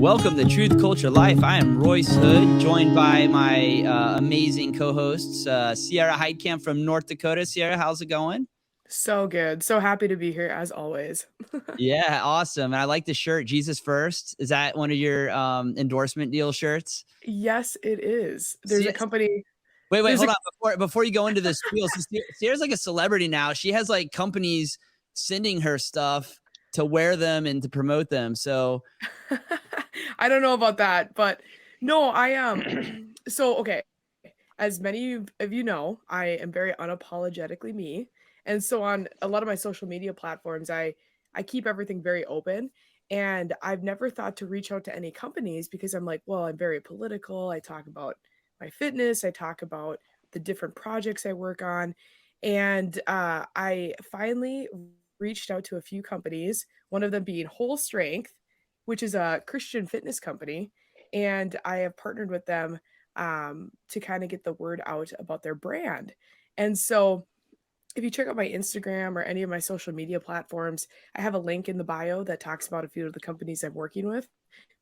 Welcome to Truth Culture Life. I am Royce Hood, joined by my amazing co-hosts, Sierra Heidkamp from North Dakota. Sierra, how's it going? So good. So happy to be here as always. Yeah, awesome. And I like the shirt, Jesus First. Is that one of your endorsement deal shirts? Yes, it is. There's See, a company. wait, There's a hold on. Before you go into this spiel, so Sierra's like a celebrity now. She has like companies sending her stuff to wear them and to promote them. So I don't know about that, but no, so okay. As many of you know, I am very unapologetically me. And so on a lot of my social media platforms, I keep everything very open. And I've never thought to reach out to any companies because I'm like, well, I'm very political. I talk about my fitness, I talk about the different projects I work on. And I finally reached out to a few companies, one of them being Whole Strength, which is a Christian fitness company. And I have partnered with them to kind of get the word out about their brand. And so if you check out my Instagram or any of my social media platforms, I have a link in the bio that talks about a few of the companies I'm working with.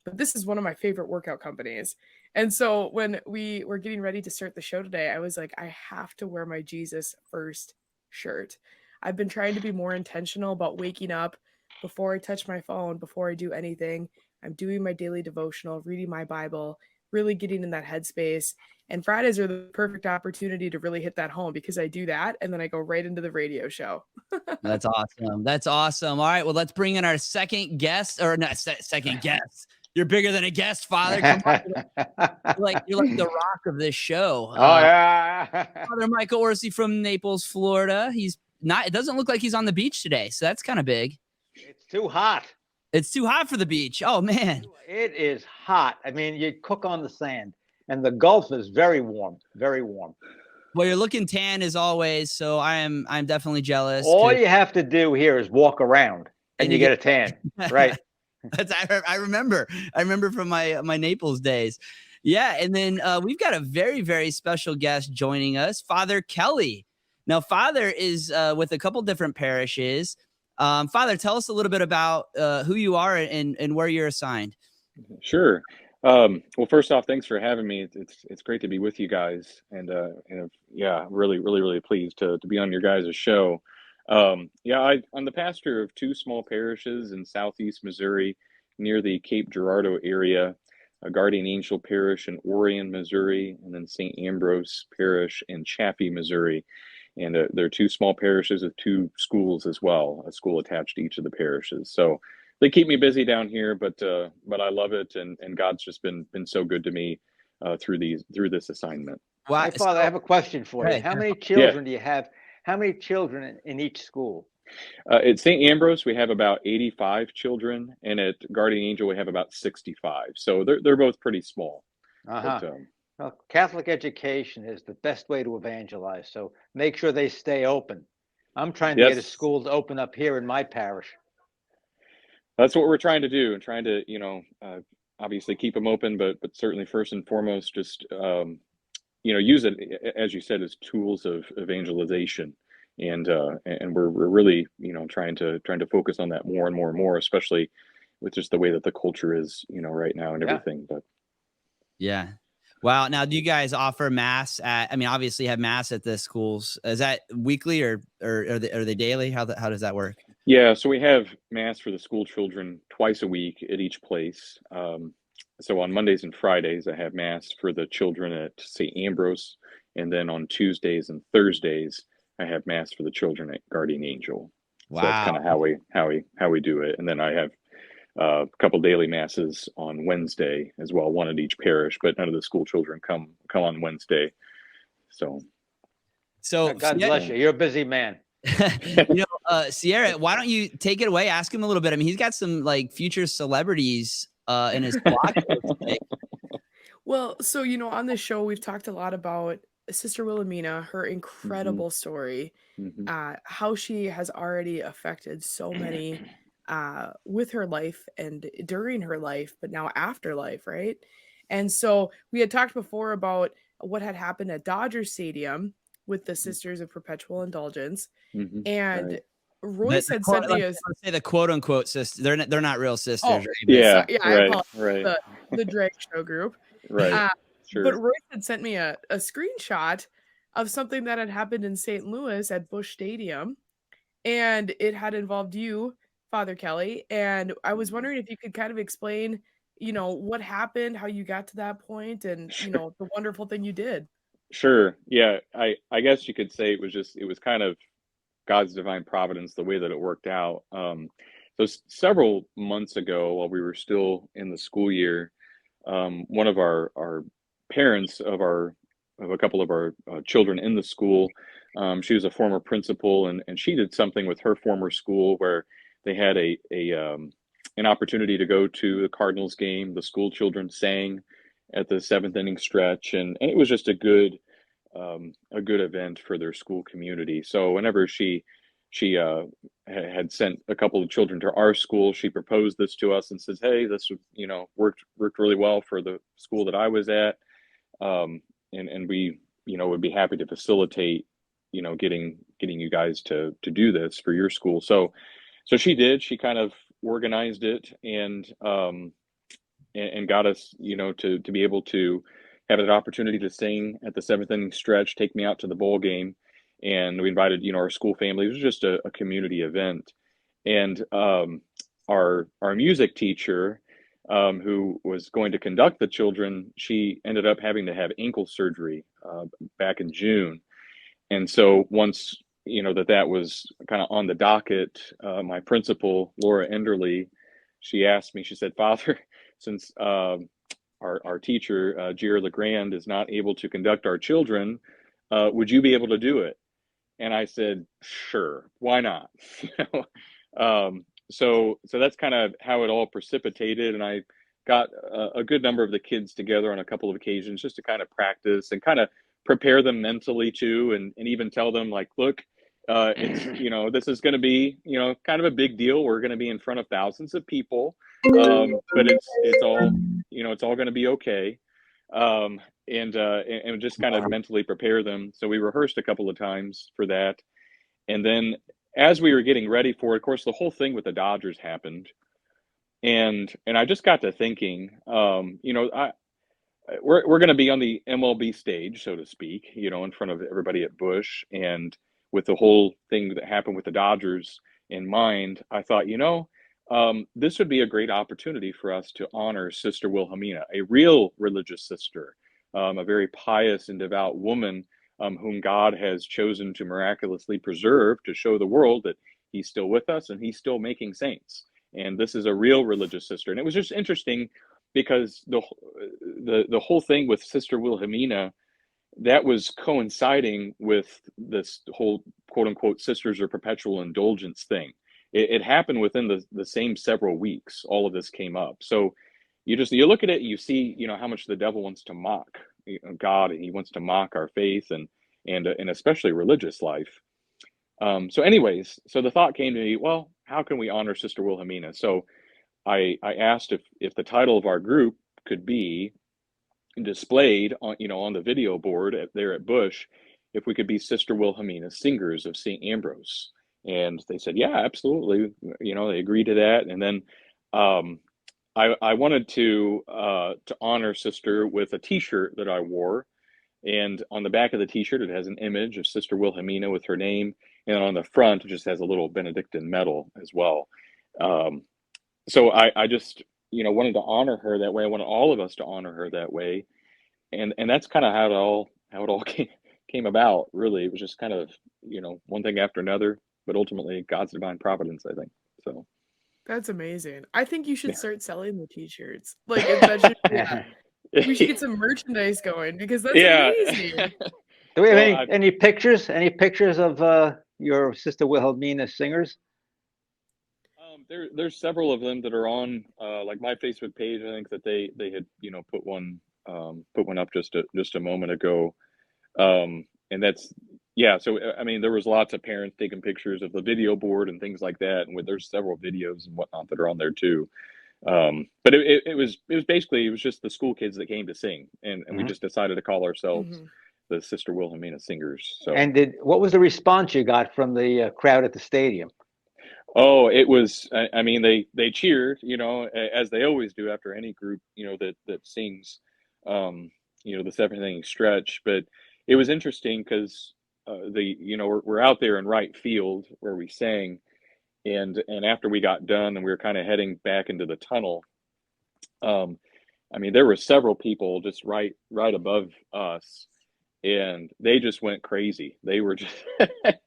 But this is one of my favorite workout companies. And so when we were getting ready to start the show today, I was like, I have to wear my Jesus First shirt. I've been trying to be more intentional about waking up before I touch my phone, before I do anything. I'm doing my daily devotional, reading my Bible, really getting in that headspace. And Fridays are the perfect opportunity to really hit that home because I do that and then I go right into the radio show. that's awesome. That's awesome. All right, well, let's bring in our second guest, or not second guest. You're bigger than a guest, Father. Come on. You're like the rock of this show. Yeah. Father Michael Orsi from Naples, Florida. He's not. It doesn't look like he's on the beach today, so that's kind of big. It's too hot. It's too hot for the beach. Oh man, it is hot. I mean, you cook on the sand, and the Gulf is very warm, very warm. Well, you're looking tan as always, so I'm definitely jealous. All you have to do here is walk around, and you get a tan, right? I remember from my Naples days. Yeah, and then we've got a very, very special guest joining us, Father Kelly. Now, Father is with a couple different parishes. Father, tell us a little bit about who you are and where you're assigned. Sure. Well, first off, thanks for having me. It's great to be with you guys, and yeah, really pleased to be on your guys' show. Yeah, I'm the pastor of two small parishes in southeast Missouri, near the Cape Girardeau area, a Guardian Angel Parish in Orion, Missouri, and then St. Ambrose Parish in Chaffee, Missouri. And there are two small parishes with two schools as well, a school attached to each of the parishes. So they keep me busy down here, but I love it, and God's just been so good to me through this assignment. Wow. Hey, Father, I have a question for you. How many children do you have? How many children in each school? At St. Ambrose, we have about 85 children, and at Guardian Angel, we have about 65. So they're both pretty small. But, well, Catholic education is the best way to evangelize. So make sure they stay open. I'm trying to get a school to open up here in my parish. That's what we're trying to do, and trying to, obviously keep them open, but certainly first and foremost, just use it, as you said, as tools of evangelization, and we're really trying to focus on that more and more and more, especially with just the way that the culture is right now and everything. But yeah. Wow. Now, do you guys offer mass obviously you have mass at the schools. Is that weekly or are they daily? How does that work? Yeah, so we have mass for the school children twice a week at each place. So on Mondays and Fridays, I have mass for the children at St. Ambrose, and then on Tuesdays and Thursdays, I have mass for the children at Guardian Angel. Wow. So that's kind of how we do it. And then I have a couple daily masses on Wednesday as well, one at each parish, but none of the school children come on Wednesday. So God bless you. You're a busy man. Sierra, why don't you take it away? Ask him a little bit. I mean, he's got some like future celebrities in his blog. Well, so on this show we've talked a lot about Sister Wilhelmina, her incredible story, how she has already affected so many with her life and during her life, but now after life, right? And so we had talked before about what had happened at Dodger Stadium with the Sisters of Perpetual Indulgence. And Royce had sent me a let's say the quote unquote sister. They're not real sisters. Oh, Right? Yeah, yeah, I right, apologize. right, The drag show group. right. Uh, but Sure. Royce had sent me a screenshot of something that had happened in St. Louis at Busch Stadium, and it had involved you, Father Kelly. And I was wondering if you could kind of explain, what happened, how you got to that point, and Sure. the wonderful thing you did. Sure. Yeah, I guess you could say it was kind of God's divine providence the way that it worked out. So several months ago, while we were still in the school year, one of our parents of a couple of our children in the school, she was a former principal, and she did something with her former school where they had an opportunity to go to the Cardinals game. The school children sang at the seventh inning stretch, and it was just a good event for their school community. So whenever she had sent a couple of children to our school, she proposed this to us and says, "Hey, this worked really well for the school that I was at, and we would be happy to facilitate getting you guys to do this for your school." So she did. She kind of organized it and got us, to be able to have an opportunity to sing at the seventh inning stretch, take me out to the bowl game. And we invited, our school family. It was just a community event. And our music teacher, who was going to conduct the children, she ended up having to have ankle surgery back in June. And so once, that was kind of on the docket, my principal, Laura Enderly, she asked me, she said, "Father, since our teacher, Jira Legrand, is not able to conduct our children, would you be able to do it?" And I said, "Sure, why not?" So that's kind of how it all precipitated, and I got a good number of the kids together on a couple of occasions just to kind of practice and kind of prepare them mentally too, and even tell them, like, look, it's this is going to be kind of a big deal. We're going to be in front of thousands of people, but it's all it's all going to be okay. And just kind of mentally prepare them. So we rehearsed a couple of times for that, and then as we were getting ready for it, of course, the whole thing with the Dodgers happened, and I just got to thinking, we're going to be on the MLB stage, so to speak, in front of everybody at Busch, and with the whole thing that happened with the Dodgers in mind, I thought, this would be a great opportunity for us to honor Sister Wilhelmina, a real religious sister, a very pious and devout woman, whom God has chosen to miraculously preserve to show the world that He's still with us and He's still making saints. And this is a real religious sister. And it was just interesting because the whole thing with Sister Wilhelmina, that was coinciding with this whole quote unquote sisters or perpetual indulgence thing. It happened within the same several weeks. All of this came up. So you look at it and you see, how much the devil wants to mock God, and he wants to mock our faith and especially religious life. So anyways, so the thought came to me, well, how can we honor Sister Wilhelmina? So I asked if the title of our group could be displayed on the video board there at Busch, if we could be Sister Wilhelmina, singers of St. Ambrose. And they said, yeah, absolutely. They agreed to that. And then I wanted to honor Sister with a T-shirt that I wore. And on the back of the T-shirt, it has an image of Sister Wilhelmina with her name. And on the front, it just has a little Benedictine medal as well. So I just, wanted to honor her that way. I wanted all of us to honor her that way. And that's kind of how it all came about, really. It was just kind of, one thing after another, but ultimately God's divine providence, I think. So That's amazing. I think you should yeah. start selling the T-shirts. Like, that should we should get some merchandise going because that's amazing. Do we have any pictures? Any pictures of your Sister Wilhelmina singers? There's several of them that are on like my Facebook page. I think that they had put one up just a moment ago, and that's So I mean, there was lots of parents taking pictures of the video board and things like that, and there's several videos and whatnot that are on there too. But it was basically just the school kids that came to sing, and we just decided to call ourselves the Sister Wilhelmina Singers. So and what was the response you got from the crowd at the stadium? Oh, it was. I mean, they cheered, as they always do after any group, that sings, um, the seventh inning stretch. But it was interesting because we're out there in right field where we sang, and after we got done and we were kind of heading back into the tunnel, um, I mean, there were several people just right above us, and they just went crazy. They were just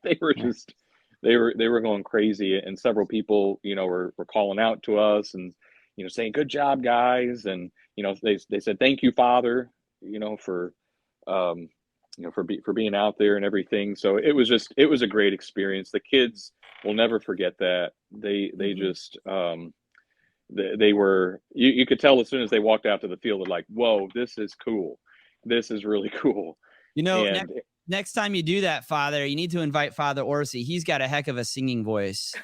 they were just they were going crazy, and several people, were calling out to us and saying, "Good job, guys," and they said, "Thank you, Father," for um, for being out there and everything. So it was a great experience. The kids will never forget that. They Mhm. just they were you could tell as soon as they walked out to the field, they're like, "Whoa, this is cool. This is really cool." And Next time you do that, Father, you need to invite Father Orsi. He's got a heck of a singing voice. oh, is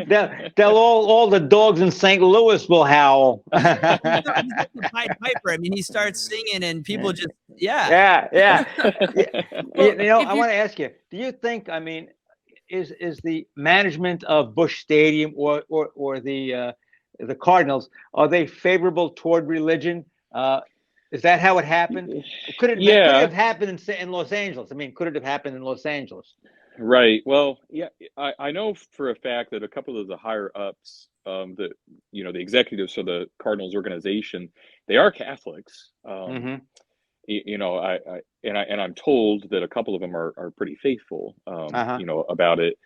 that right? They'll all the dogs in St. Louis will howl. He's like the Pied Piper. I mean, he starts singing and people just, Yeah. Well, I want to ask you, do you think, I mean, is the management of Busch Stadium or the Cardinals, are they favorable toward religion? Is that how it happened? Could it have happened in Los Angeles? I mean, could it have happened in Los Angeles? Right. Well, yeah, I know for a fact that a couple of the higher ups, the executives for the Cardinals organization, they are Catholics. Mm-hmm. I'm told that a couple of them are pretty faithful, Uh-huh. about it.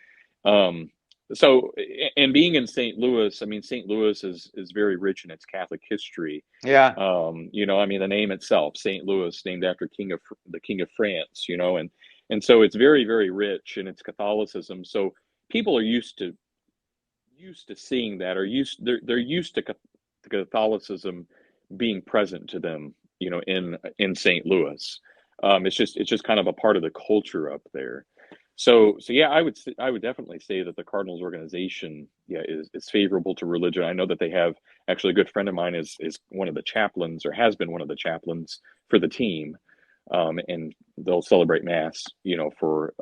Um, and being in St. Louis, I mean, St. Louis is very rich in its Catholic history. Yeah. I mean, the name itself, St. Louis, named after the King of France, and so it's very, very rich in its Catholicism. So people are used to seeing that, or they're used to Catholicism being present to them, in St. Louis. It's just kind of a part of the culture up there. So yeah, I would definitely say that the Cardinals organization, yeah, is favorable to religion. I know that they have, actually, a good friend of mine is one of the chaplains, or has been one of the chaplains for the team, and they'll celebrate mass, for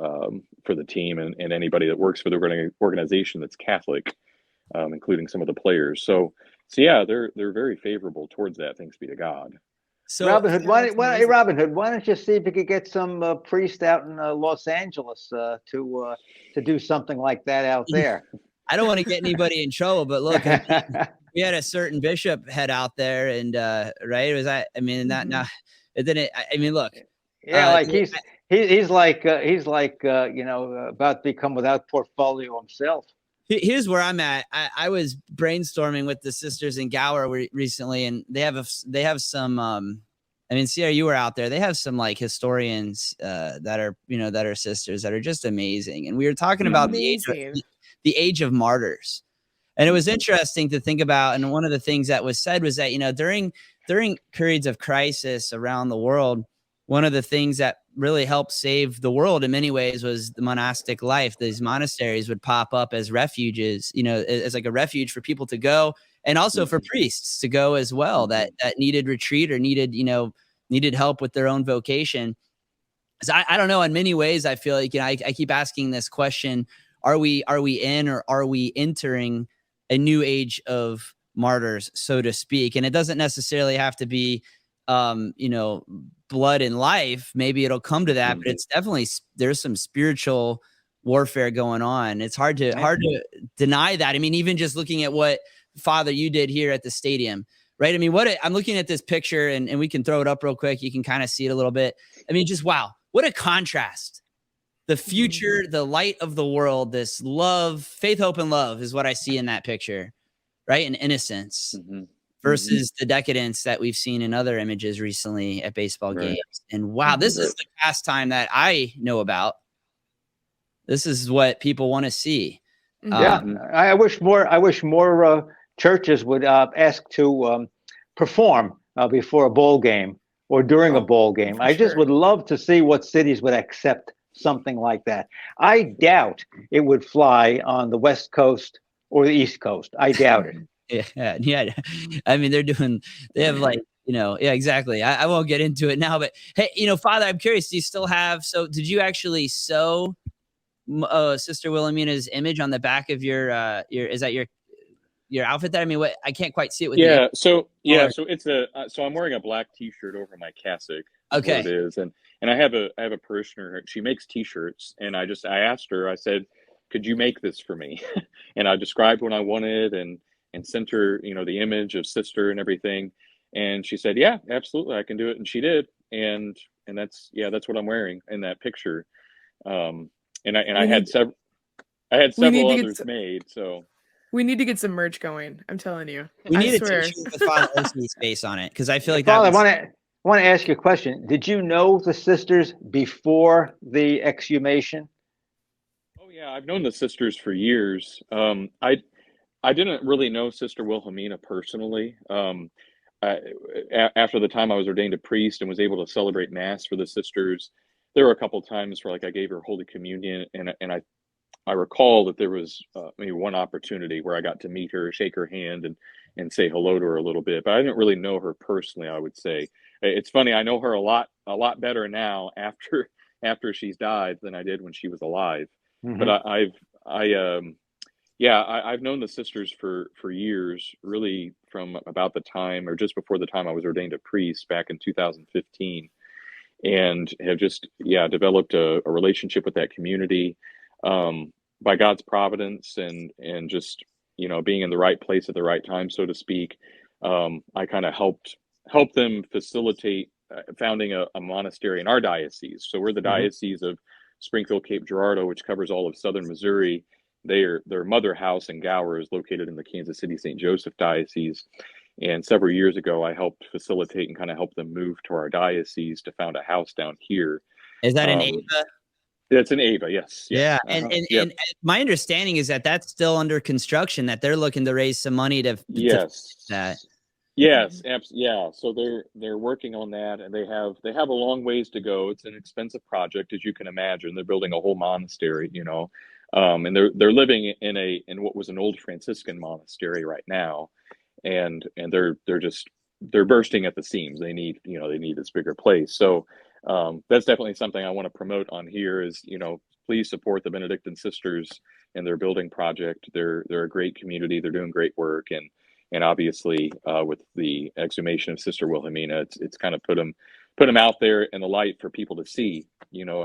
the team and anybody that works for the organization that's Catholic, including some of the players. So yeah, they're very favorable towards that. Thanks be to God. So Robin Hood, Yeah, that's hey, amazing. Robin Hood, why don't you see if you could get some priest out in Los Angeles to do something like that out there? I don't want to get anybody in trouble, but look, I mean, we had a certain bishop head out there, and right, it was I mean, not Mhm. now it didn't. I mean, look, Yeah, like he's like about to become without portfolio himself. here's where I'm at. I was brainstorming with the sisters in Gower recently, and they have some. I mean, Sierra, you were out there. They have some like historians that are sisters that are just amazing, and we were talking about Amazing. the age of martyrs. And it was interesting to think about. And one of the things that was said was that, during periods of crisis around the world, one of the things that really helped save the world in many ways was the monastic life. These monasteries would pop up as refuges, as like a refuge for people to go, and also for priests to go as well, that needed retreat or needed help with their own vocation. So I don't know. In many ways, I feel like, I keep asking this question: Are we in, or are we entering a new age of martyrs, so to speak? And it doesn't necessarily have to be, blood and life. Maybe it'll come to that, but it's definitely, there's some spiritual warfare going on. It's hard to deny that. I mean, even just looking at what, Father, you did here at the stadium, right? I mean, I'm looking at this picture, and we can throw it up real quick. You can kind of see it a little bit. I mean, just wow, what a contrast. The future, the light of the world, this love, faith, hope, and love is what I see in that picture, right? And innocence versus the decadence that we've seen in other images recently at baseball games. And wow, this is the pastime that I know about. This is what people want to see. Yeah, I wish more churches would ask to perform before a bowl game or during a bowl game. I just would love to see what cities would accept something like that. I doubt it would fly on the West Coast or the East Coast. I doubt it. Yeah. I mean, they have like, yeah, exactly. I won't get into it now, but hey, Father, I'm curious, do you still have, did you actually sew Sister Wilhelmina's image on the back of your is that your outfit there? I mean, what, I can't quite see it with Yeah. the So color. so it's so I'm wearing a black T-shirt over my cassock. Is what Okay. it is, and I have a parishioner. She makes T-shirts, and I asked her. I said, "Could you make this for me?" And I described what I wanted, and sent her, the image of sister and everything. And she said, "Yeah, absolutely, I can do it." And she did, and that's what I'm wearing in that picture. And I We had need several we need to get others made. So we need to get some merch going. I'm telling you. We I need a swear. T-shirt with Father Osie's face on it, because I feel like Father, that was. I want to ask you a question. Did you know the sisters before the exhumation? oh yeah, I've known the sisters for years. I didn't really know Sister Wilhelmina personally. I, After the time I was ordained a priest and was able to celebrate Mass for the sisters, there were a couple times where, like, I gave her Holy Communion, and I recall that there was maybe one opportunity where I got to meet her, shake her hand, and say hello to her a little bit. But I didn't really know her personally, I would say. It's funny, I know her a lot better now after she's died than I did when she was alive. But Hmm. I've known the sisters for years, really from about the time or just before the time I was ordained a priest back in 2015, and have just developed a relationship with that community, by God's providence, and just being in the right place at the right time, so to speak. I kind of helped them facilitate founding a monastery in our diocese. So we're the Hmm. diocese of Springfield Cape Girardeau, which covers all of southern Missouri. Their mother house in Gower is located in the Kansas City St. Joseph diocese. And several years ago, I helped facilitate and kind of help them move to our diocese to found a house down here. Is that an Um, Ava? it's an Ava, yes, Yeah, yes, yep, and my understanding is that that's still under construction. That they're looking to raise some money to finish that. yes, yes, yeah. So they're working on that, and they have a long ways to go. It's an expensive project, as you can imagine. They're building a whole monastery, and they're living in what was an old Franciscan monastery right now, and they're bursting at the seams. They need this bigger place. So that's definitely something I want to promote on here is, please support the Benedictine sisters and their building project. They're a great community. They're doing great work, and obviously with the exhumation of Sister Wilhelmina, it's kind of put them out there in the light for people to see,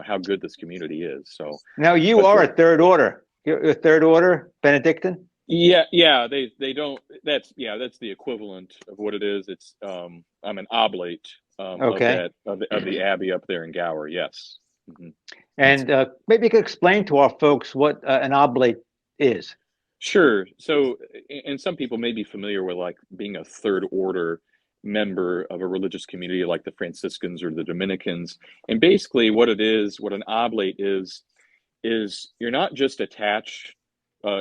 how good this community is. So Now you but are a third order. You're a third order Benedictine. yeah, they don't. That's the equivalent of what it is. It's I'm an oblate Okay. of the abbey up there in Gower. Yes. Hmm. And maybe you could explain to our folks what an oblate is. Sure. So, and some people may be familiar with, like, being a third order member of a religious community like the Franciscans or the Dominicans. And basically, what an oblate is you're not just attached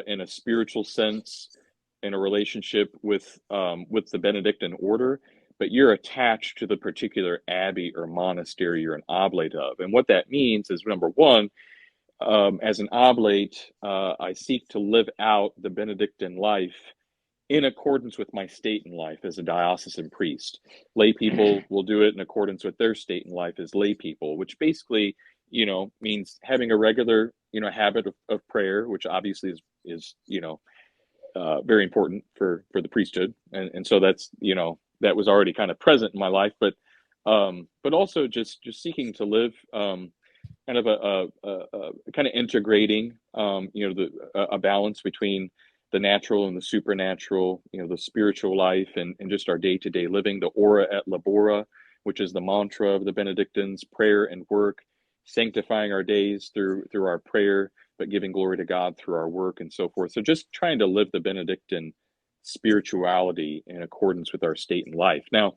in a spiritual sense in a relationship with the Benedictine order, but you're attached to the particular abbey or monastery you're an oblate of. And what that means is, number one, as an oblate, I seek to live out the Benedictine life in accordance with my state in life as a diocesan priest. Lay people will do it in accordance with their state in life as lay people, which basically, means having a regular, habit of prayer, which obviously is very important for the priesthood. And so that's, that was already kind of present in my life, but also just seeking to live, kind of a kind of integrating, a balance between the natural and the supernatural, the spiritual life, and just our day-to-day living, the ora et labora, which is the mantra of the Benedictines, prayer and work, sanctifying our days through our prayer, but giving glory to God through our work, and so forth. So just trying to live the Benedictine spirituality in accordance with our state in life. Now,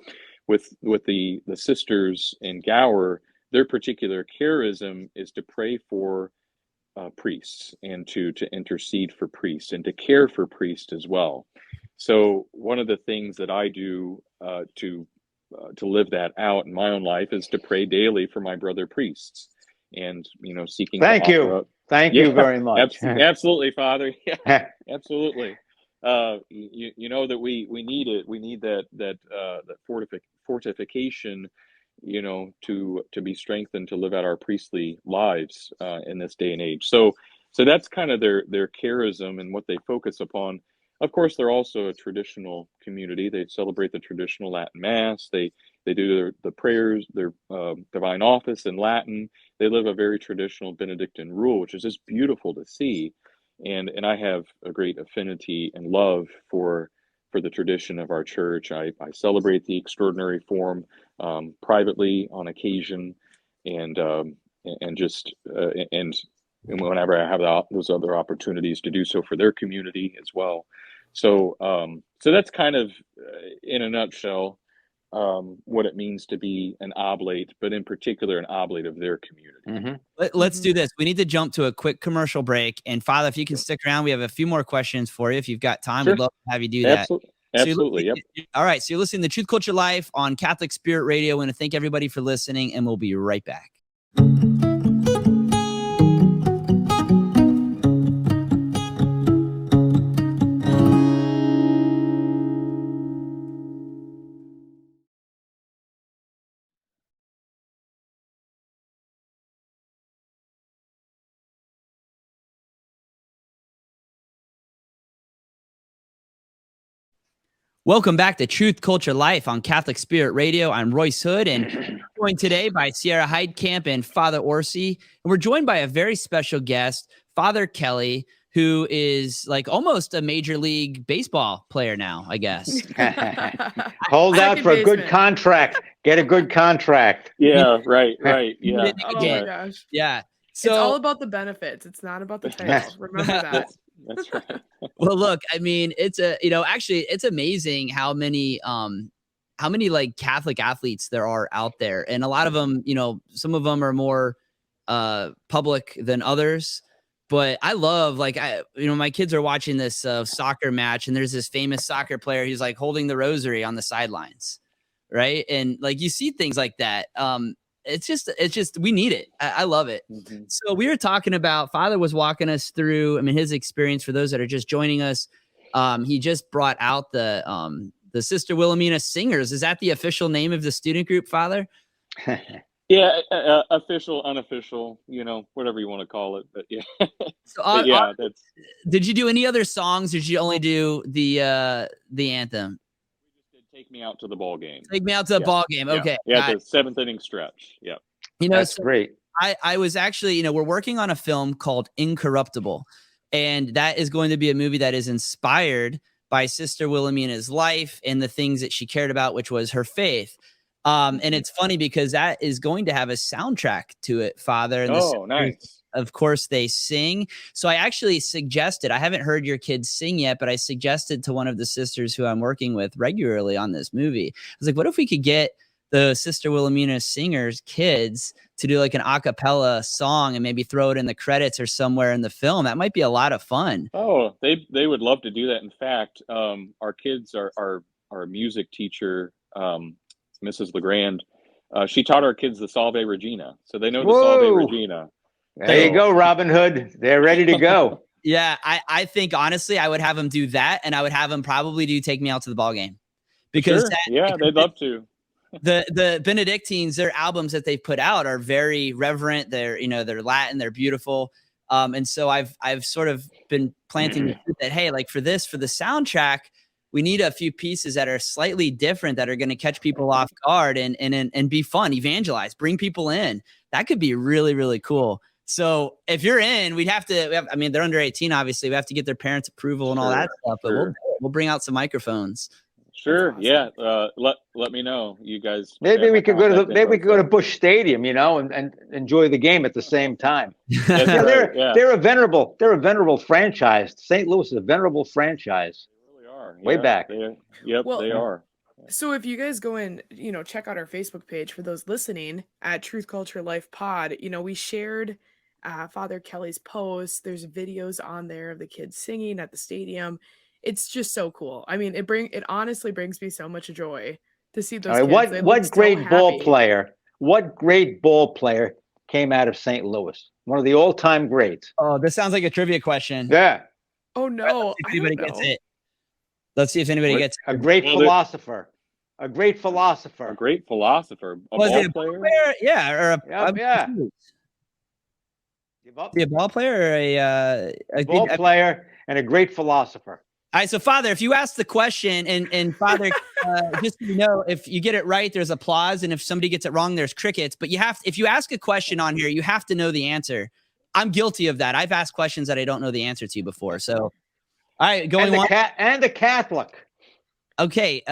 with the sisters in Gower, their particular charism is to pray for priests, and to intercede for priests, and to care for priests as well. So one of the things that I do to live that out in my own life is to pray daily for my brother priests, and seeking to Thank offer you. up. Thank you Yeah, very much. absolutely, Father. Yeah, absolutely. You know that we need it. We need that fortification, to be strengthened to live out our priestly lives in this day and age. So So that's kind of their charism and what they focus upon. Of course, they're also a traditional community. They celebrate the traditional Latin Mass. They do the prayers, their divine office in Latin. They live a very traditional Benedictine rule, which is just beautiful to see. And I have a great affinity and love for the tradition of our church. I celebrate the extraordinary form privately on occasion, and just and whenever I have those other opportunities to do so for their community as well. So so that's kind of in a nutshell what it means to be an oblate, but in particular an oblate of their community. Let's do this. We need to jump to a quick commercial break. And Father, if you can stick around, we have a few more questions for you. If you've got time, Sure. we'd love to have you do that. Absolutely. Yep. All right. So you're listening to Truth Culture Life on Catholic Spirit Radio. I want to thank everybody for listening, and we'll be right back. Welcome back to Truth Culture Life on Catholic Spirit Radio. I'm Royce Hood, and joined today by Sierra Heidkamp and Father Orsi. And we're joined by a very special guest, Father Kelly, who is like almost a Major League Baseball player now, I guess. Hold out for a good contract. Get a good contract. Yeah, right. Yeah. Oh my gosh. Yeah. So it's all about the benefits. It's not about the title. Remember that. That's right. Well, look, I mean, it's actually it's amazing how many like Catholic athletes there are out there. And a lot of them, some of them are more public than others. But I love, like, my kids are watching this soccer match, and there's this famous soccer player who's like holding the rosary on the sidelines. Right. And like you see things like that. It's just we need it. I love it. Mm-hmm. So we were talking about, Father was walking us through, his experience for those that are just joining us. He just brought out the Sister Wilhelmina Singers. Is that the official name of the student group, Father? Yeah, official, unofficial, whatever you want to call it. But yeah. So, that's. Did you do any other songs? Or did you only do the anthem? Take me out to the ball game. Take me out to the ball game. Okay. Yeah, the seventh inning stretch. Yeah. That's great. I was actually, we're working on a film called Incorruptible, and that is going to be a movie that is inspired by Sister Wilhelmina's life and the things that she cared about, which was her faith. And it's funny because that is going to have a soundtrack to it, Father. And nice. Of course, they sing. So I actually suggested, I haven't heard your kids sing yet, but I suggested to one of the sisters who I'm working with regularly on this movie, I was like, what if we could get the Sister Wilhelmina singers kids to do like an a cappella song and maybe throw it in the credits or somewhere in the film? That might be a lot of fun. Oh, they would love to do that. In fact, our kids, our music teacher, Mrs. Legrand, she taught our kids the Salve Regina. So they know the Salve Regina. There you go, Robin Hood. They're ready to go. Yeah, I think honestly, I would have them do that, and I would have them probably do "Take Me Out to the Ball Game," because they'd love to. The Benedictines, their albums that they put out are very reverent. They're they're Latin, they're beautiful, and so I've sort of been planting that, hey, like for the soundtrack, we need a few pieces that are slightly different, that are going to catch people off guard and be fun, evangelize, bring people in. That could be really, really cool. So if you're in, they're under 18, obviously. We have to get their parents' approval and all that stuff, but we'll bring out some microphones. Sure. Awesome. Yeah. Let me know, you guys. Maybe we could go to Busch Stadium, and enjoy the game at the same time. They're a venerable franchise. St. Louis is a venerable franchise. They really are. Way back. They are. So if you guys go and, check out our Facebook page for those listening at Truth Culture Life Pod, we shared Father Kelly's post. There's videos on there of the kids singing at the stadium. It's just so cool. It honestly brings me so much joy to see those kids. What great ball player? What great ball player came out of St. Louis? One of the all-time greats. Oh, this sounds like a trivia question. Yeah. Oh no! Let's see if anybody gets it. Let's see if anybody gets it. A great philosopher. A great philosopher. A great philosopher. Was it a player? Yeah. Give up. Is he a ball player or A ball player and a great philosopher. All right, so Father, if you ask the question, and Father, just so you know, if you get it right, there's applause, and if somebody gets it wrong, there's crickets. But if you ask a question on here, you have to know the answer. I'm guilty of that. I've asked questions that I don't know the answer to before. So, all right, going on. And a Catholic. Okay.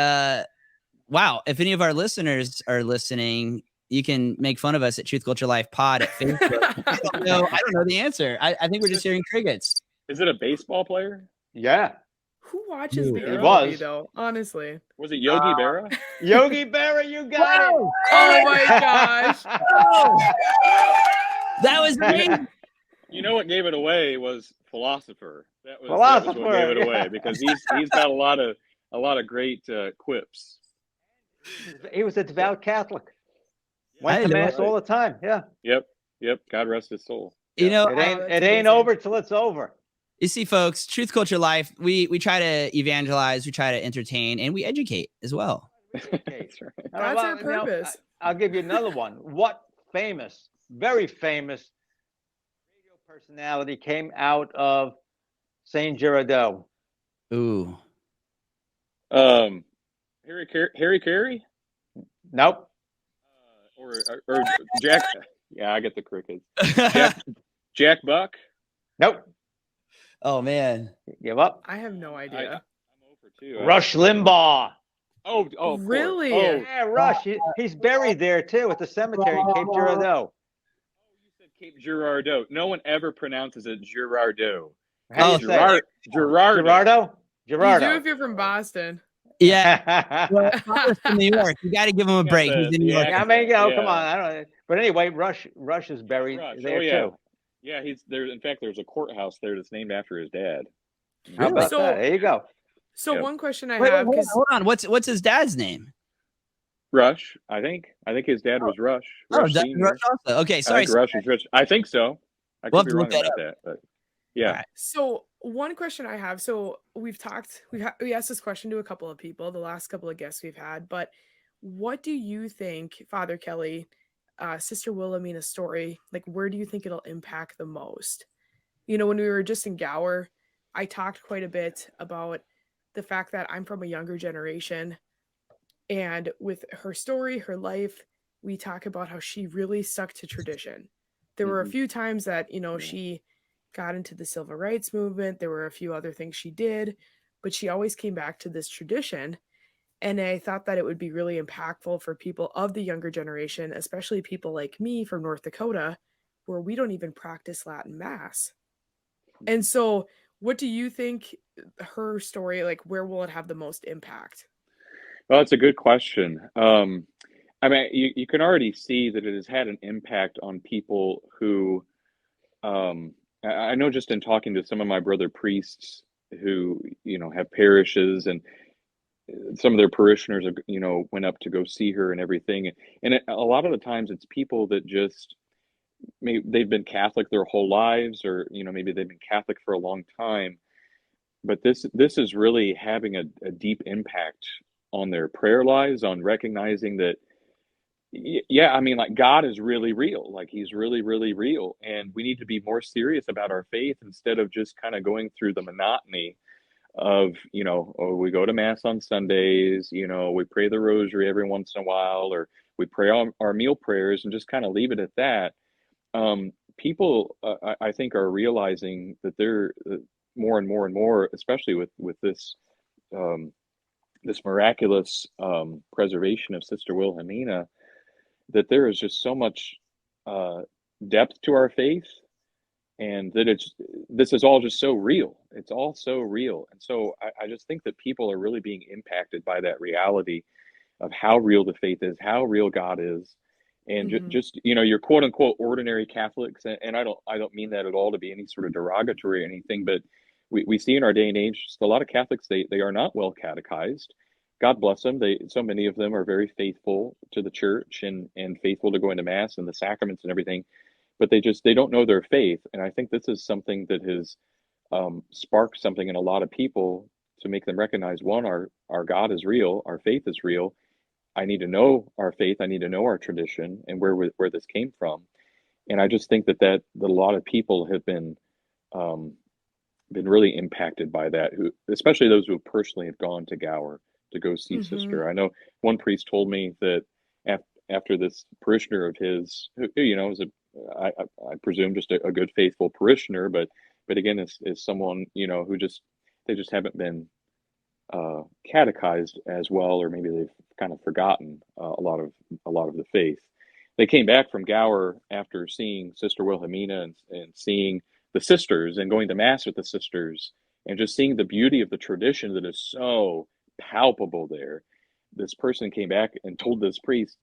Wow. If any of our listeners are listening, you can make fun of us at Truth Culture Life Pod at Facebook. I don't know the answer. I think we're just hearing crickets. Is it a baseball player? Yeah. Who watches the He MLB, was. though? Honestly. Was it Yogi Berra? Yogi Berra, you got it. Oh my gosh. That was me. You know what gave it away was philosopher. That was what gave it away, because he's got a lot of great quips. He was a devout Catholic. Went to mass all the time. Yeah. Yep. God rest his soul. You know, it ain't over till it's over. You see, folks, Truth Culture Life, we try to evangelize, we try to entertain, and we educate as well. That's right. That's our purpose. I'll give you another one. What famous, very famous radio personality came out of Saint Girardeau? Ooh. Harry Carey? Nope. Or Jack? Yeah, I get the crickets. Jack Buck? Nope. Oh man. Give up. I have no idea. I'm over 2. Rush Limbaugh. Oh, really? Oh. Yeah, Rush. He's buried there too at the cemetery in Cape Girardeau. You said Cape Girardeau. No one ever pronounces it Girardeau. How do you say it? Girardeau. You do if you're from Boston. Yeah. Well, from New York. You got to give him a break. He's in New York. I mean, come on. I don't know. But anyway, Rush is buried there too. Yeah, he's there. In fact, there's a courthouse there that's named after his dad. How about that? There you go. So one question I have, because hold on. What's his dad's name? Rush, I think. I think his dad was Rush. Rush also. Okay, sorry. Rush is Rich. I think so. I could be wrong about that, but yeah. Right. So one question I have. So we asked this question to a couple of people, the last couple of guests we've had. But what do you think, Father Kelly, Sister Wilhelmina's story, like where do you think it'll impact the most? You know, when we were just in Gower, I talked quite a bit about the fact that I'm from a younger generation, and with her story, her life, we talk about how she really stuck to tradition. There were a few times that, she got into the civil rights movement. There were a few other things she did, but she always came back to this tradition. And I thought that it would be really impactful for people of the younger generation, especially people like me from North Dakota, where we don't even practice Latin Mass. And so what do you think her story, like where will it have the most impact? Well, it's a good question. I mean, you can already see that it has had an impact on people who, I know just in talking to some of my brother priests who, have parishes, and some of their parishioners, went up to go see her and everything. And a lot of the times it's people that just, maybe they've been Catholic their whole lives, or, maybe they've been Catholic for a long time. But this is really having a deep impact on their prayer lives, on recognizing that, yeah, I mean, like God is really real. Like he's really, really real. And we need to be more serious about our faith instead of just kind of going through the monotony of, we go to mass on Sundays, we pray the rosary every once in a while, or we pray our meal prayers and just kind of leave it at that. People, I think, are realizing that they're more and more and more, especially with this, this miraculous preservation of Sister Wilhelmina, that there is just so much depth to our faith, and that this is all just so real. It's all so real. And so I just think that people are really being impacted by that reality of how real the faith is, how real God is. And just, your quote unquote ordinary Catholics. And I don't mean that at all to be any sort of derogatory or anything, but we see in our day and age, just a lot of Catholics, they are not well catechized. God bless them. So many of them are very faithful to the church and faithful to going to mass and the sacraments and everything, but they don't know their faith. And I think this is something that has sparked something in a lot of people to make them recognize, one, our God is real, our faith is real. I need to know our faith. I need to know our tradition and where this came from. And I just think that a lot of people have um, been really impacted by that, who, especially those who personally have gone to Gower to go see Hmm. Sister. I know one priest told me that after this parishioner of his, who, you know, is I presume just a good faithful parishioner, but again, is someone, you know, who just, they just haven't been catechized as well, or maybe they've kind of forgotten a lot of the faith. They came back from Gower after seeing Sister Wilhelmina and seeing the sisters and going to mass with the sisters and just seeing the beauty of the tradition that is so palpable there. This person came back and told this priest,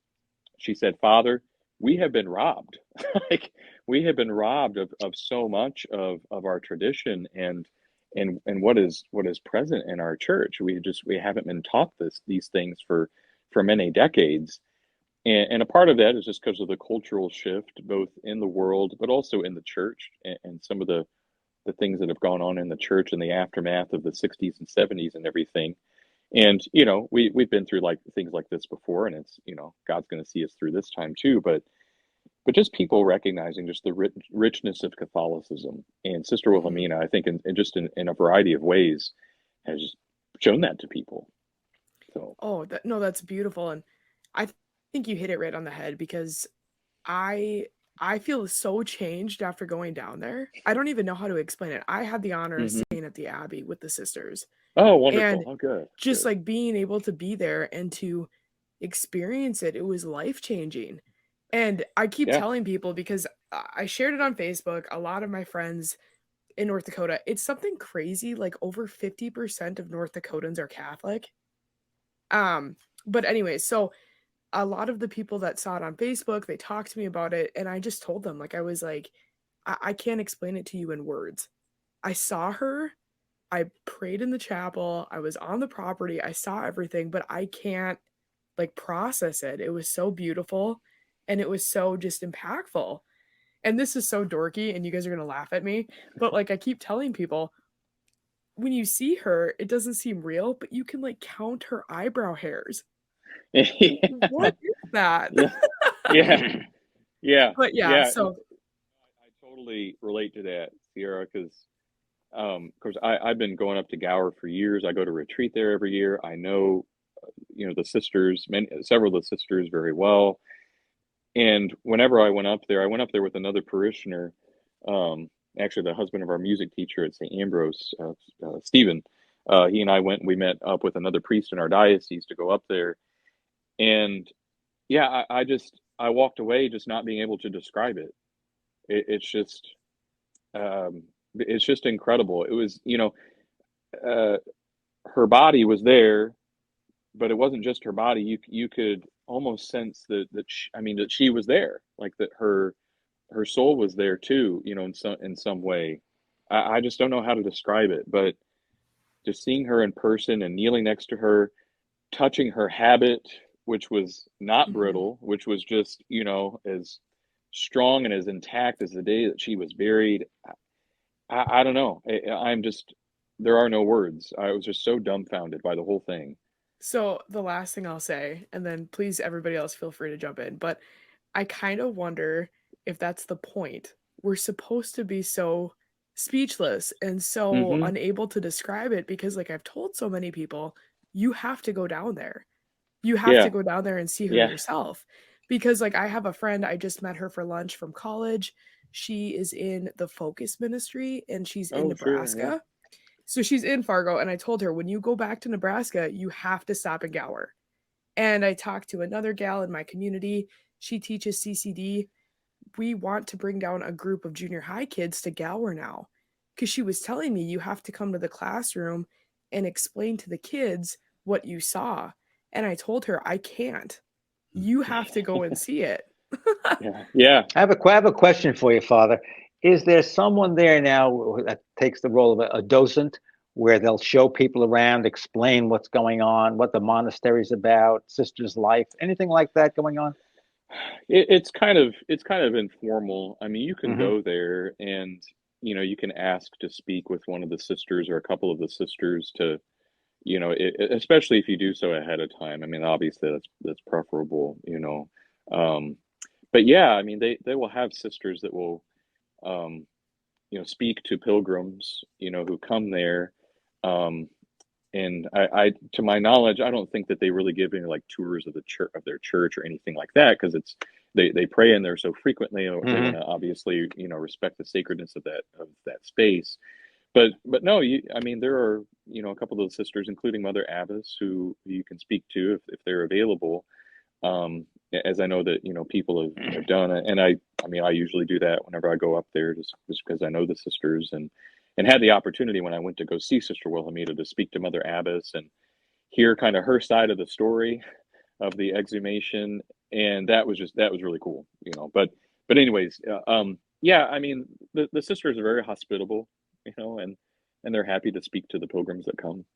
she said, "Father, we have been robbed. Like, we have been robbed of so much of our tradition and what is present in our church. We haven't been taught these things for many decades." And a part of that is just because of the cultural shift, both in the world, but also in the church, and some of the things that have gone on in the church in the aftermath of the 60s and 70s and everything. And, you know, we've been through like things like this before, and it's, you know, God's going to see us through this time too. But just people recognizing just the richness of Catholicism, and Sister Hmm. Wilhelmina, I think, in a variety of ways, has shown that to people. So, Oh, no, that's beautiful. And I think you hit it right on the head because I I feel so changed after going down there. I don't even know how to explain it. I had the honor of hmm. staying at the Abbey with the sisters, Oh, wonderful. and Oh, good, just good. like being able to be there and to experience it, it was life-changing. And I keep Yeah. telling people because I shared it on Facebook, a lot of my friends in North Dakota, it's something crazy, like over 50% of North Dakotans are Catholic. Um, but anyway, so a lot of the people that saw it on Facebook, they talked to me about it, and I just told them, like, I was like, I can't explain it to you in words. I saw her, I prayed in the chapel, I was on the property, I saw everything, but I can't like process it. It was so beautiful and it was so just impactful. And this is so dorky, and you guys are gonna laugh at me, but like I keep telling people, when you see her, it doesn't seem real, but you can like count her eyebrow hairs. What is that? Yeah. Yeah. Yeah. But yeah, Yeah. so I totally relate to that, Sierra, because of course I've been going up to Gower for years. I go to retreat there every year. I know, you know, the sisters, several of the sisters very well. And whenever I went up there with another parishioner, um, actually the husband of our music teacher at St. Ambrose, Stephen. He and I went. We met up with another priest in our diocese to go up there, and yeah, I walked away just not being able to describe it. It's just um, it's just incredible. It was, you know, uh, her body was there, but it wasn't just her body. You could almost sense I mean, that she was there, like that her soul was there too, you know, in some way. I just don't know how to describe it, but just seeing her in person and kneeling next to her, touching her habit, which was not mhm. brittle, which was just, you know, as strong and as intact as the day that she was buried. I don't know. I'm just, there are no words. I was just so dumbfounded by the whole thing. So the last thing I'll say, and then please everybody else feel free to jump in, but I kind of wonder if that's the point. We're supposed to be so speechless and so Hmm. unable to describe it because, like I've told so many people, you have to go down there. You have to Yeah. go down there and see her Yeah. yourself. Because, like, I have a friend, I just met her for lunch from college. She is in the Focus Ministry and she's in Oh, sure. Yeah. Nebraska. So she's in Fargo. And I told her, when you go back to Nebraska, you have to stop in Gower. And I talked to another gal in my community. She teaches CCD. We want to bring down a group of junior high kids to Gower now. Because she was telling me you have to come to the classroom and explain to the kids what you saw. And I told her, I can't. You have to go and see it. Yeah. Yeah. I have a question for you, Father. Is there someone there now that takes the role of a docent, where they'll show people around, explain what's going on, what the monastery's about, sister's life, anything like that going on? It's kind of informal. I mean, you can Hmm. go there and, you know, you can ask to speak with one of the sisters or a couple of the sisters to, you know, especially if you do so ahead of time. I mean, obviously that's preferable, you know. Um, but yeah, I mean, they will have sisters that will, speak to pilgrims, who come there. Um, and I, to my knowledge, I don't think that they really give any like tours of the church of their church or anything like that, because they pray in there so frequently, or they want to obviously respect the sacredness of that space. But no, I mean, there are a couple of those sisters, including Mother Abbess, who you can speak to if they're available. As I know that people have done it, and I mean, I usually do that whenever I go up there, just because I know the sisters, and had the opportunity when I went to go see Sister Wilhelmina to speak to Mother Abbess and hear kind of her side of the story of the exhumation, and that was really cool, But anyways, yeah, I mean, the sisters are very hospitable, and they're happy to speak to the pilgrims that come.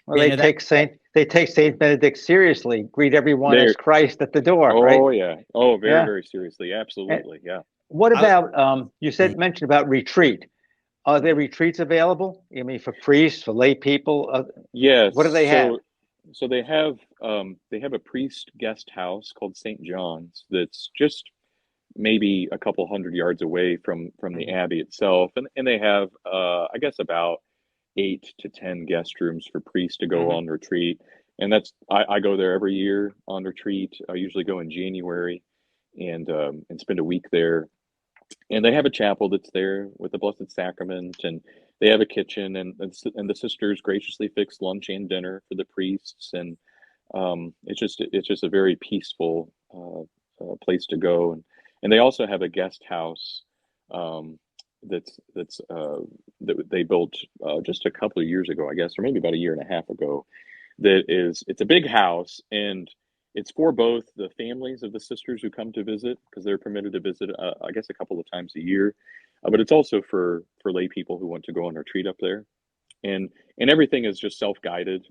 Well, they take Saint Benedict seriously. Greet everyone as Christ at the door, right? Oh yeah. Oh, very seriously. Absolutely. Yeah. What about you mentioned about retreat? Are there retreats available? I mean, for priests, for lay people? Yes. What do they have? So they have a priest guest house called St. John's that's just maybe a couple hundred yards away from the abbey itself, and they have I guess about 8 to 10 guest rooms for priests to go on retreat. And I go there every year on retreat. I usually go in January and spend a week there. And they have a chapel that's there with the Blessed Sacrament, and they have a kitchen, and the sisters graciously fix lunch and dinner for the priests. And it's just a very peaceful place to go. And they also have a guest house that they built just a couple of years ago, I guess, or maybe about a year and a half ago. It's a big house, and it's for both the families of the sisters who come to visit, because they're permitted to visit, I guess, a couple of times a year, but it's also for lay people who want to go on retreat up there, and everything is just self-guided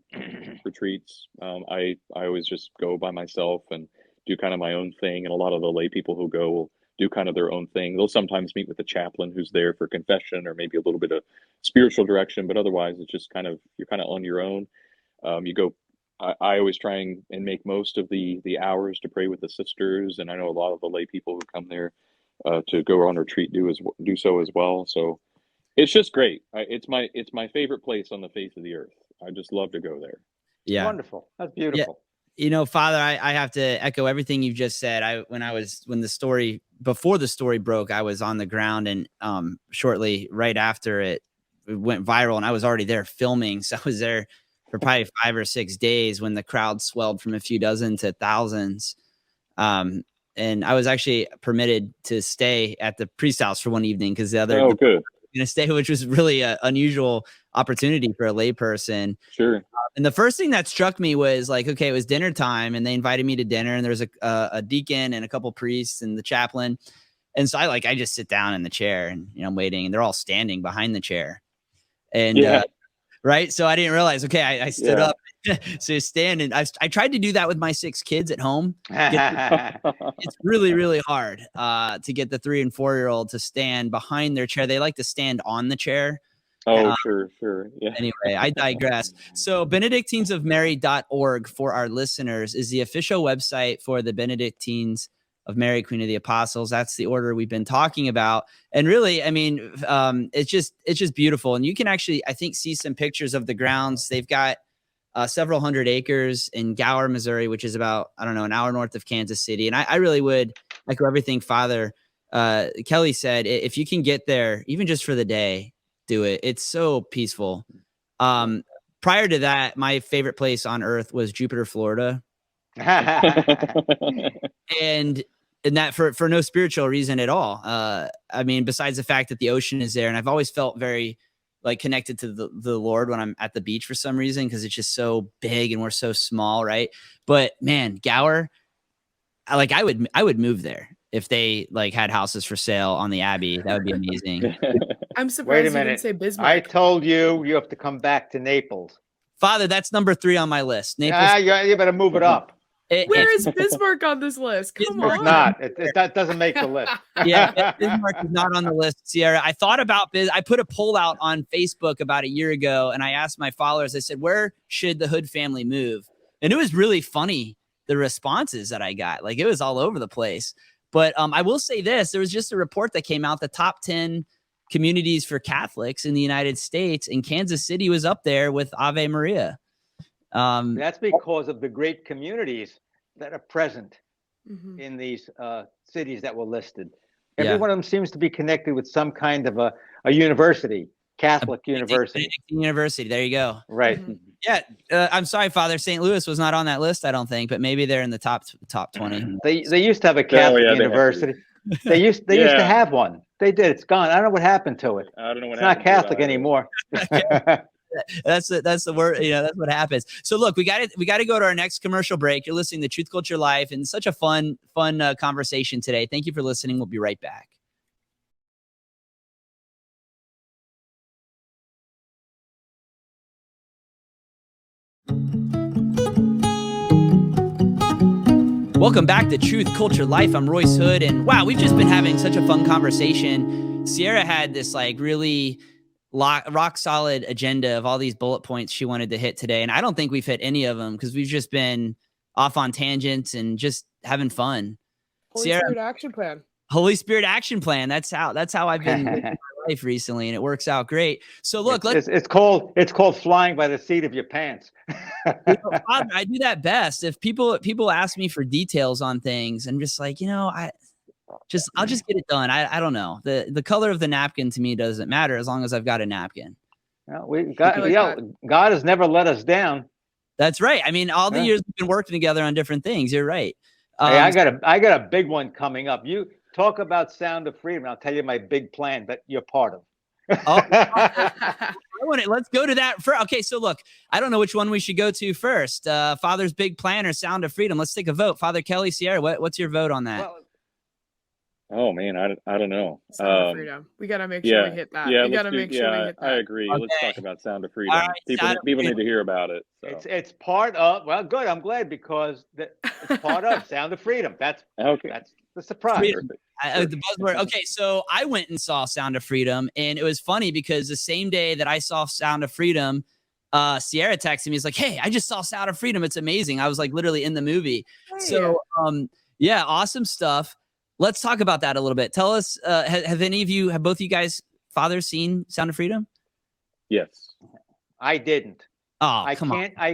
retreats. I always just go by myself and do kind of my own thing, and a lot of the lay people who go will do kind of their own thing. They'll sometimes meet with the chaplain who's there for confession or maybe a little bit of spiritual direction, but otherwise it's just you're kind of on your own. You go. I always try and make most of the hours to pray with the sisters, and I know a lot of the lay people who come there to go on retreat do so as well. So it's just great. It's my favorite place on the face of the earth. I just love to go there. Yeah, wonderful. That's beautiful. Yeah. Father, I have to echo everything you've just said. Before the story broke, I was on the ground, and shortly right after it went viral, and I was already there filming. So I was there for probably 5 or 6 days when the crowd swelled from a few dozen to thousands. And I was actually permitted to stay at the priest house for one evening, because good. Going to stay, which was really an unusual opportunity for a lay person. Sure. And the first thing that struck me was it was dinner time, and they invited me to dinner, and there was a deacon and a couple priests and the chaplain. And so I just sit down in the chair, and I'm waiting, and they're all standing behind the chair. And right. So I didn't realize, I stood up. So stand, and I tried to do that with my 6 kids at home. It's really, really hard to get the 3 and 4-year-old to stand behind their chair. They like to stand on the chair. Oh, sure. Yeah. Anyway, I digress. So benedictinesofmary.org for our listeners is the official website for the Benedictines of Mary, Queen of the Apostles. That's the order we've been talking about. And really, I mean, it's just beautiful. And you can actually, I think, see some pictures of the grounds. They've got several hundred acres in Gower, Missouri, which is about, an hour north of Kansas City. And I really would echo everything Father Kelly said. If you can get there, even just for the day, do it. It's so peaceful. Prior to that, my favorite place on earth was Jupiter, Florida. and that for no spiritual reason at all. I mean, besides the fact that the ocean is there, and I've always felt very connected to the Lord when I'm at the beach for some reason, because it's just so big and we're so small, right? But man, Gower, I would move there if they had houses for sale on the Abbey. That would be amazing. I'm surprised you didn't say Bismarck. I told you have to come back to Naples. Father, that's number 3 on my list. Naples. You better move it up. Where is Bismarck on this list? Come on. Not. That doesn't make the list. Yeah, Bismarck is not on the list, Sierra. I thought about I put a poll out on Facebook about a year ago, and I asked my followers, I said, where should the Hood family move? And it was really funny, the responses that I got. It was all over the place. But I will say this: there was just a report that came out, the top 10 communities for Catholics in the United States, and Kansas City was up there with Ave Maria. That's because of the great communities that are present in these cities that were listed. Every one of them seems to be connected with some kind of a university, Catholic university. University. There you go. Right. Yeah. I'm sorry, Father. St. Louis was not on that list, I don't think, but maybe they're in the top 20. They used to have a Catholic university. They used to have one. They did. It's gone. I don't know what happened to it. I don't know what it's happened. It's not Catholic anymore. That's the word. That's what happens. So look, we got to go to our next commercial break. You're listening to Truth, Culture, Life, and such a fun conversation today. Thank you for listening. We'll be right back. Welcome back to Truth, Culture, Life. I'm Royce Hood, and wow, we've just been having such a fun conversation. Sierra had this like really rock solid agenda of all these bullet points she wanted to hit today, and I don't think we've hit any of them because we've just been off on tangents and just having fun. Holy Spirit action plan. Holy Spirit action plan. That's how I've been living my life recently, and it works out great. So look, it's called flying by the seat of your pants. I do that best. If people ask me for details on things, I'm just like, I'll just get it done. I don't know. The color of the napkin to me doesn't matter as long as I've got a napkin. God has never let us down. That's right. I mean, all the years we've been working together on different things. You're right. Hey, I got a big one coming up. You talk about Sound of Freedom. I'll tell you my big plan that you're part of. Let's go to that first. Okay, so look, I don't know which one we should go to first. Father's big plan or Sound of Freedom? Let's take a vote. Father Kelly, Sierra, what's your vote on that? Well, oh man, I don't know. Sound of Freedom. We gotta make sure we hit that. Yeah, we gotta make sure we hit that. I agree. Okay. Let's talk about Sound of Freedom. Right, People need to hear about it. So. It's part of. Well, good. I'm glad because it's part of Sound of Freedom. That's okay. That's the surprise. The buzzword. Okay, so I went and saw Sound of Freedom, and it was funny because the same day that I saw Sound of Freedom, Sierra texted me. He's like, "Hey, I just saw Sound of Freedom. It's amazing." I was like literally in the movie. Hey. So, awesome stuff. Let's talk about that a little bit. Tell us, have both of you guys, fathers, seen Sound of Freedom? Yes. I didn't. Oh, I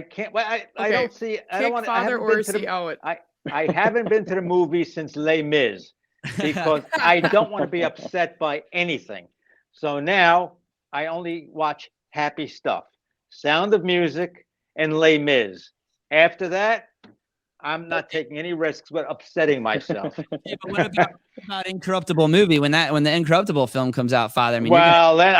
can't. Well, I don't see. I don't want. Father or see out. I haven't been to the movie since Les Mis because I don't want to be upset by anything. So now I only watch happy stuff, Sound of Music, and Les Mis. After that, I'm not taking any risks but upsetting myself. Yeah, but what about Incorruptible movie when the Incorruptible film comes out, Father? I mean, then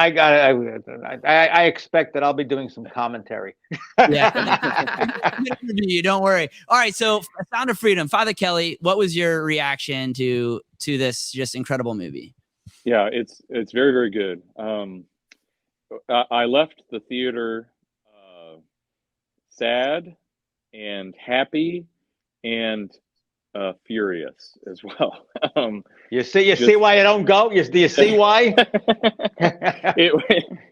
I expect that I'll be doing some commentary. Yeah, you don't worry. All right, so Sound of Freedom, Father Kelly, what was your reaction to this just incredible movie? Yeah, it's very, very good. I left the theater sad and happy and furious as well. You see why I don't go? Do you see why?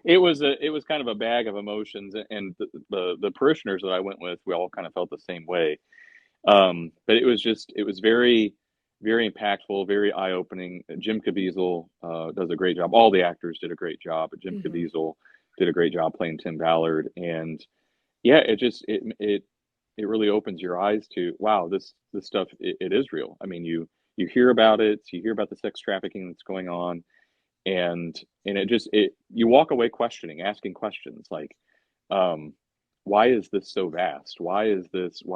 it was kind of a bag of emotions, and the parishioners that I went with, we all kind of felt the same way. But it was very, very impactful, very eye-opening. Jim Caviezel does a great job. All the actors did a great job, but Jim Caviezel did a great job playing Tim Ballard. And yeah, it really opens your eyes to, wow, this stuff, it is real. I mean, you hear about it, you hear about the sex trafficking that's going on, and you walk away asking questions like, why is this so vast? Why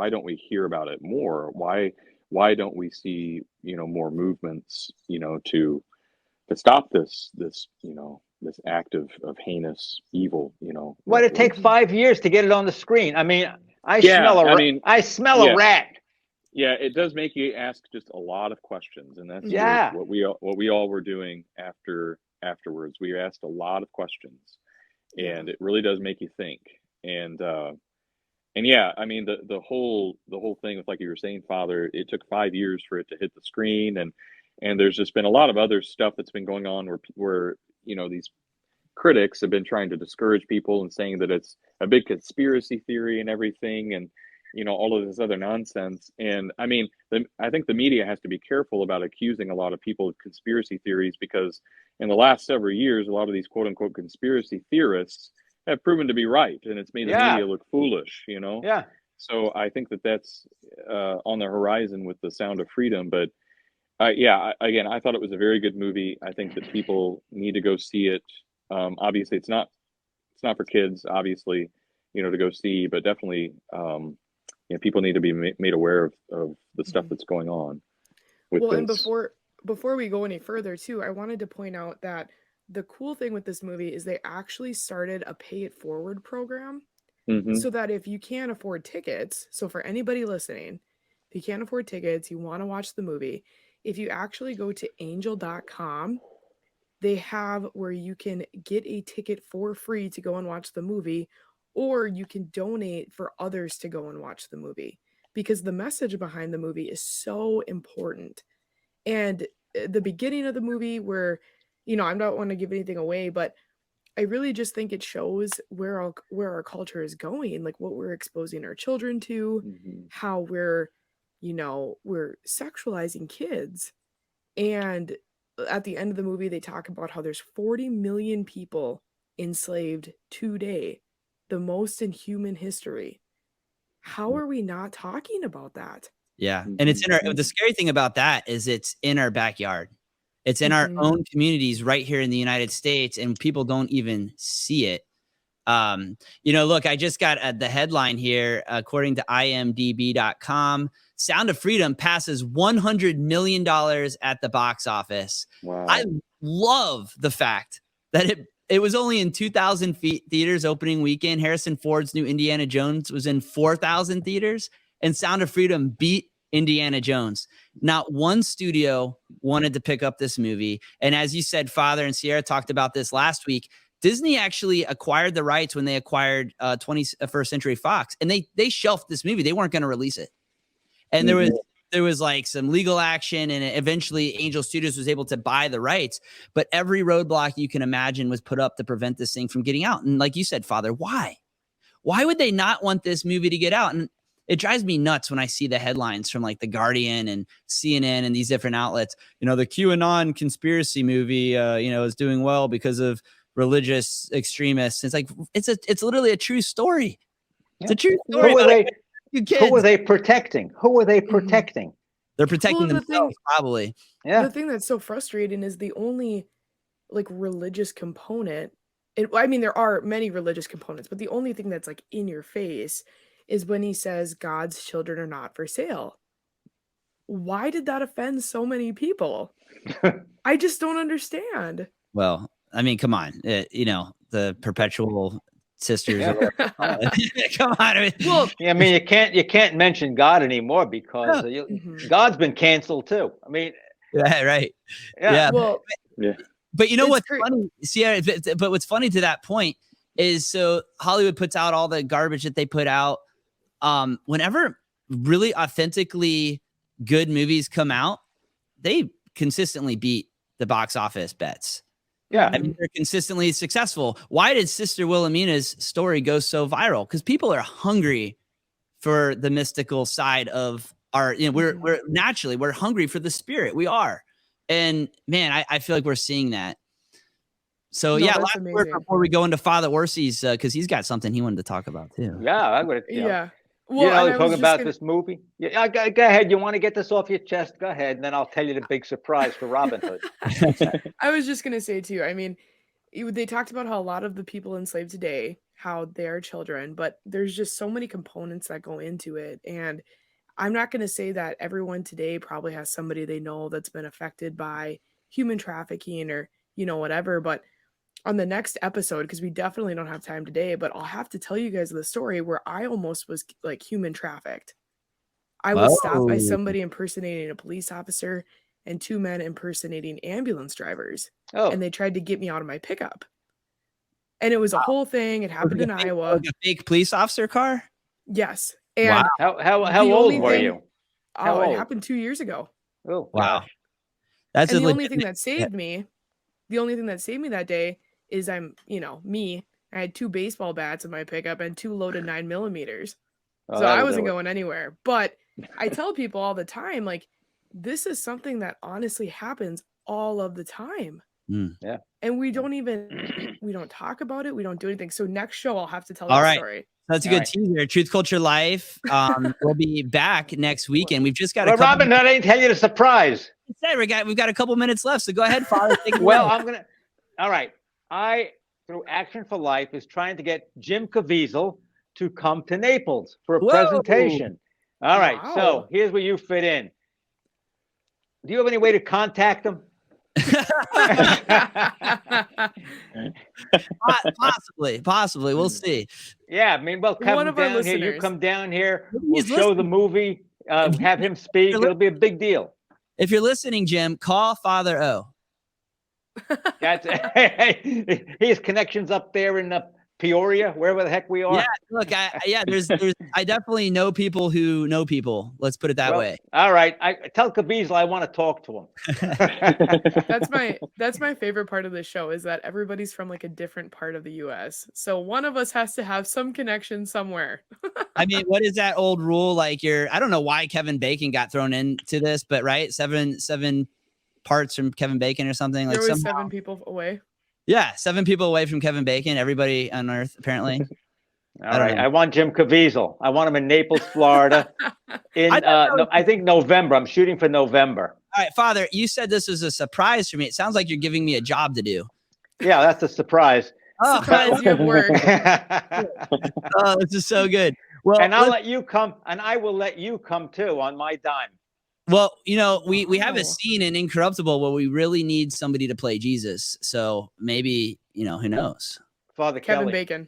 don't we hear about it more? Why don't we see, more movements, to stop this act of heinous evil, Why did it take 5 years to get it on the screen? I mean, I smell a rat. Yeah, it does make you ask just a lot of questions, and that's what we all were doing afterwards. We asked a lot of questions, and it really does make you think. And yeah, I mean the whole thing with, like you were saying, Father, it took 5 years for it to hit the screen, and there's just been a lot of other stuff that's been going on where these critics have been trying to discourage people and saying that it's a big conspiracy theory and everything. all of this other nonsense. And I mean, I think the media has to be careful about accusing a lot of people of conspiracy theories, because in the last several years, a lot of these quote unquote conspiracy theorists have proven to be right, and it's made the media look foolish, Yeah. So I think that's on the horizon with the Sound of Freedom. But again, I thought it was a very good movie. I think that people need to go see it. Obviously, it's not for kids, obviously, to go see, but definitely, people need to be made aware of the stuff that's going on with this. And before we go any further too, I wanted to point out that the cool thing with this movie is they actually started a pay it forward program, so that if you can't afford tickets, so for anybody listening, if you can't afford tickets, you want to watch the movie, if you actually go to angel.com, they have where you can get a ticket for free to go and watch the movie, or you can donate for others to go and watch the movie, because the message behind the movie is so important. And the beginning of the movie where, I don't want to give anything away, but I really just think it shows where our culture is going, like what we're exposing our children to, how we're sexualizing kids. And at the end of the movie, they talk about how there's 40 million people enslaved today, the most in human history. How are we not talking about that? Yeah. And it's the scary thing about that is it's in our backyard. It's in our own communities right here in the United States, and people don't even see it. Look, I just got the headline here. According to imdb.com, Sound of Freedom passes $100 million at the box office. Wow. I love the fact that it was only in 2,000 theaters opening weekend. Harrison Ford's new Indiana Jones was in 4,000 theaters, and Sound of Freedom beat Indiana Jones. Not one studio wanted to pick up this movie. And as you said, Father and Sierra talked about this last week, Disney actually acquired the rights when they acquired 21st Century Fox, and they shelved this movie. They weren't going to release it. And there was like some legal action, and eventually Angel Studios was able to buy the rights. But every roadblock you can imagine was put up to prevent this thing from getting out. And like you said, Father, why? Why would they not want this movie to get out? And it drives me nuts when I see the headlines from like The Guardian and CNN and these different outlets. The QAnon conspiracy movie, is doing well because of religious extremists. It's like it's literally a true story. It's a true story. Who were they protecting? They're protecting themselves, probably. Yeah. The thing that's so frustrating is the only like religious component. There are many religious components, but the only thing that's like in your face is when he says God's children are not for sale. Why did that offend so many people? I just don't understand. Well, come on. The perpetual sisters. Yeah. Come on. Well, you can't mention God anymore because God's been canceled too. Yeah, right. Yeah. Well, yeah. But what's funny? But what's funny to that point is, so Hollywood puts out all the garbage that they put out. Whenever really authentically good movies come out, they consistently beat the box office bets. Yeah. They're consistently successful. Why did Sister Wilhelmina's story go so viral? Because people are hungry for the mystical side of our, we're naturally, we're hungry for the spirit. We are. And man, I feel like we're seeing that. So last word before we go into Father Orsi's, because he's got something he wanted to talk about too. Yeah, I'm gonna. Yeah. Well, talking about this movie. Yeah, go ahead. You want to get this off your chest? Go ahead, and then I'll tell you the big surprise for Robin Hood. I was just gonna say too. They talked about how a lot of the people enslaved today, how they're children, but there's just so many components that go into it. And I'm not gonna say that everyone today probably has somebody they know that's been affected by human trafficking or whatever, but on the next episode, because we definitely don't have time today, but I'll have to tell you guys the story where I almost was like human trafficked. I was stopped by somebody impersonating a police officer and two men impersonating ambulance drivers. And they tried to get me out of my pickup. And it was a whole thing. It happened in Iowa. Like a fake police officer car? Yes. And how old were you? It happened 2 years ago. Oh, wow. That's the only thing that saved me. The only thing that saved me that day is me. I had 2 baseball bats in my pickup and 2 loaded 9mm. Oh, So I that'll wasn't do it. going anywhere. But I tell people all the time, like, this is something that honestly happens all of the time. Yeah. And we don't talk about it. We don't do anything. So next show, I'll have to tell All that right. story. That's a All good right. teaser. Truth Culture Life. We'll be back next weekend. We've just got Well, a couple. Robin, I didn't tell you the surprise. We've got a couple minutes left, so go ahead, Father. Take it Well, away. all right. I, through Action for Life, is trying to get Jim Caviezel to come to Naples for a Whoa. presentation. All right. Wow. So here's where you fit in. Do you have any way to contact him? Possibly. We'll see. Yeah, I mean, well, come One of our down here. You listeners. come down here. Maybe We'll he's show the listening. movie. Have him speak. It'll be a big deal. If you're listening, Jim, call Father O. That's he has connections up there in Peoria, wherever the heck we are. Yeah, look, I definitely know people who know people. Let's put it that Well, way. All right. I tell Caviezel I want to talk to him. That's my favorite part of the show is that everybody's from like a different part of the US. So one of us has to have some connection somewhere. I mean, what is that old rule? Like I don't know why Kevin Bacon got thrown into this, but right, seven parts from Kevin Bacon or something. Like There was somehow, 7 people away. yeah, 7 people away from Kevin Bacon. Everybody on Earth, apparently. All right. I want Jim Caviezel. I want him in Naples, Florida. I think November. I'm shooting for November. All right, Father, you said this was a surprise for me. It sounds like you're giving me a job to do. Yeah, that's a surprise. Oh, Surprise, you have work. oh, this is so good. Well, And I'll let you come, and I will let you come too on my dime. Well, we have a Wow. scene in Incorruptible where we really need somebody to play Jesus. So maybe, who knows? Father Kevin Kelly. Bacon.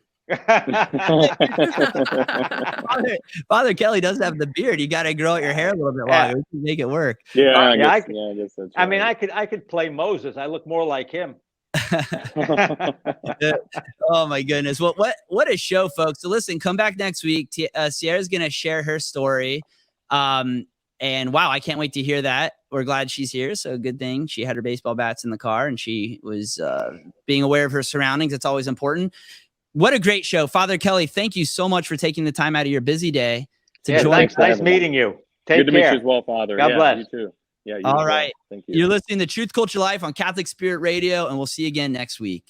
Father Kelly does have the beard. You got to grow out your hair a little bit Yeah. longer. We can make it work. Yeah, I Yeah, guess that's I mean, right. I could play Moses. I look more like him. Oh my goodness. Well, what a show, folks. So listen, come back next week. Sierra's going to share her story. And wow, I can't wait to hear that. We're glad she's here. So good thing she had her baseball bats in the car and she was being aware of her surroundings. It's always important. What a great show. Father Kelly, thank you so much for taking the time out of your busy day to join. Thanks. Nice meeting you. Take Good to meet care. you as well, Father. God bless. You too. Yeah. You All as well. right. Thank you. You're listening to Truth Culture Life on Catholic Spirit Radio, and we'll see you again next week.